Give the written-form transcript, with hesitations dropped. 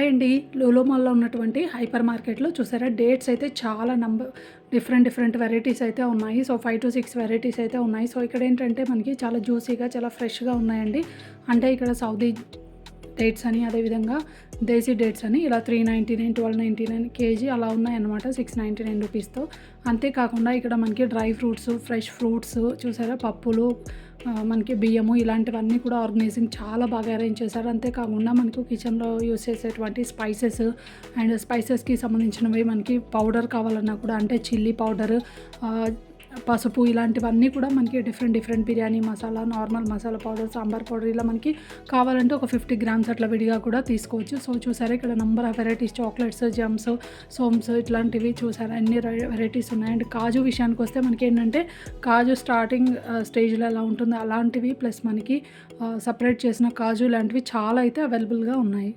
Hi అండి. లూలు మాల్‌లో ఉన్నటువంటి హైపర్ మార్కెట్‌లో చూసారా డేట్స్ అయితే చాలా డిఫరెంట్ వెరైటీస్ అయితే ఉన్నాయి. సో, 5-6 వెరైటీస్ అయితే ఉన్నాయి. సో, ఇక్కడేంటంటే మనకి చాలా జ్యూసీగా, చాలా ఫ్రెష్‌గా ఉన్నాయండి. అంటే ఇక్కడ సౌదీ డేట్స్ అని, అదేవిధంగా దేశీ డేట్స్ అని ఇలా 399, 1299 కేజీ అలా ఉన్నాయన్నమాట 699 రూపీస్‌తో. అంతేకాకుండా ఇక్కడ మనకి డ్రై ఫ్రూట్స్, ఫ్రెష్ ఫ్రూట్స్ చూసారా పప్పులు, మనకి బియ్యము ఇలాంటివన్నీ కూడా ఆర్గనైజింగ్ చాలా బాగా అరేంజ్ చేశారు. అంతేకాకుండా మనకు కిచెన్‌లో యూజ్ చేసేటువంటి స్పైసెస్ అండ్ స్పైసెస్‌కి సంబంధించినవి మనకి పౌడర్ కావాలన్నా కూడా అంటే చిల్లీ పౌడర్, పసుపు ఇలాంటివన్నీ కూడా మనకి different biryani masala, normal masala powder, sambar powder ఇలా మనకి కావాలంటే ఒక 50 గ్రామ్స్ అట్లా విడిగా కూడా తీసుకోవచ్చు. సో, చూసారా ఇక్కడ నంబర్ ఆఫ్ వెరైటీస్ చాక్లెట్స్, జమ్స్, సోమ్స్ ఇట్లాంటివి చూసారా ఎన్ని వెరైటీస్ ఉన్నాయి. అండ్ కాజు విషయానికి వస్తే మనకి ఏంటంటే కాజు స్టార్టింగ్ స్టేజ్లో ఎలా ఉంటుందో అలాంటివి ప్లస్ మనకి సపరేట్ చేసిన కాజు ఇలాంటివి చాలా అయితే అవైలబుల్గా ఉన్నాయి.